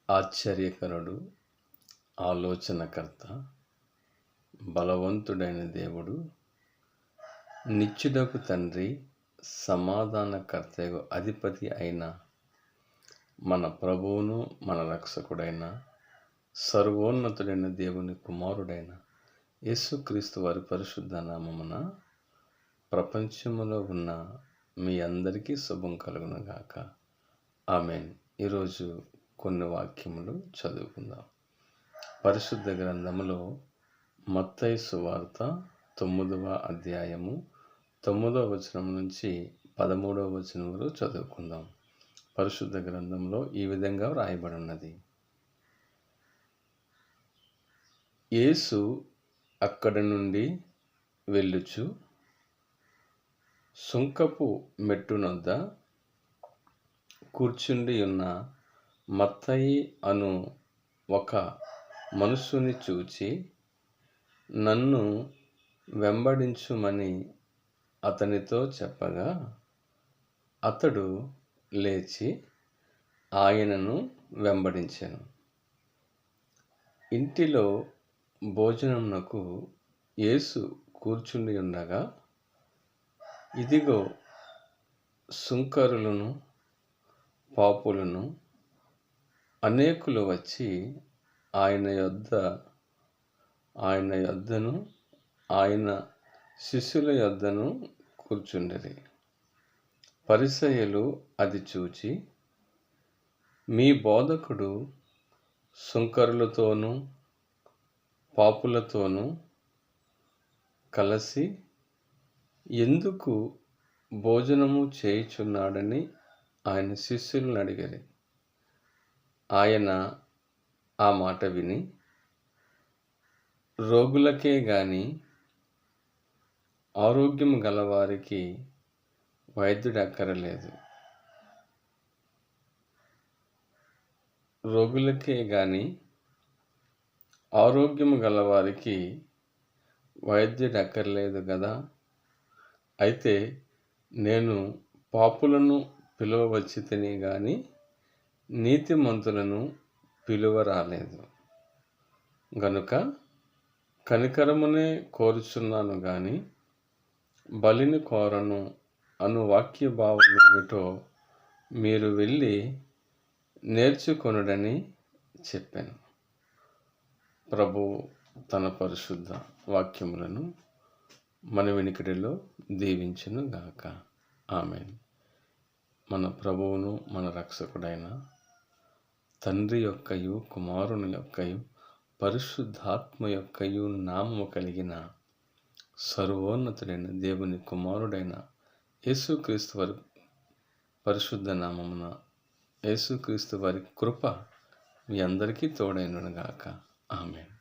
ఆశ్చర్యకరుడు, ఆలోచనకర్త, బలవంతుడైన దేవుడు, నిత్యుడకు తండ్రి, సమాధానకర్తయగు అధిపతి అయిన మన ప్రభువును మన రక్షకుడైన సర్వోన్నతుడైన దేవుని కుమారుడైన యేసుక్రీస్తు వారి పరిశుద్ధ నామమున ప్రపంచములో ఉన్న మీ అందరికీ శుభం కలుగును గాక. ఆమేన్. ఈరోజు కొన్ని వాక్యములు చదువుకుందాం. పరిశుద్ధ గ్రంథములో మత్తయి సువార్త 9వ అధ్యాయము 9వ వచనం నుంచి 13వ వచనం వరకు చదువుకుందాం. పరిశుద్ధ గ్రంథంలో ఈ విధంగా వ్రాయబడి ఉన్నది. యేసు అక్కడి నుండి వెళ్ళుచు సుంకపు మెట్టునొద్ద కూర్చుండి ఉన్న మత్తయి అను ఒక మనుషుని చూచి, నన్ను వెంబడించుమని అతనితో చెప్పగా, అతడు లేచి ఆయనను వెంబడించెను. ఇంటిలో భోజనమునకు యేసు కూర్చుండి ఉండగా, ఇదిగో సుంకరులను పాపులను అనేకులు వచ్చి ఆయన యొద్దను ఆయన శిష్యుల యొద్దను కూర్చుండిరి. పరిసయ్యులు అది చూచి, మీ బోధకుడు సుంకరులతోనూ పాపులతోనూ కలిసి ఎందుకు భోజనము చేయుచున్నాడని ఆయన శిష్యులను అడిగిరి. ఆయన ఆ మాట విని, రోగులకే గాని ఆరోగ్యము గలవారికి వైద్యుడు అక్కరలేదు. రోగులకే గాని ఆరోగ్యము గలవారికి వైద్యుడు అక్కర్లేదు కదా. అయితే నేను పాపులను పిలువవచ్చి తిని గాని నీతిమంతులను పిలువ రాలేదు. గనుక కనికరమునే కోరుచున్నాను గాని బలిని కోరను అను వాక్య భావం ఏమిటో మీరు వెళ్ళి నేర్చుకొనుడని చెప్పాను. ప్రభు తన పరిశుద్ధ వాక్యములను మన వెనుకడిలో దీవించును గాక. ఆమేన్. మన ప్రభువును మన రక్షకుడైన తండ్రి యొక్కయు కుమారుని యొక్కయు పరిశుద్ధాత్మ యొక్కయు నామము కలిగిన సర్వోన్నతుడైన దేవుని కుమారుడైన యేసుక్రీస్తు వారి పరిశుద్ధ నామమున యేసుక్రీస్తు వారి కృప మీ అందరికీ తోడైనను గాక. ఆమేన్.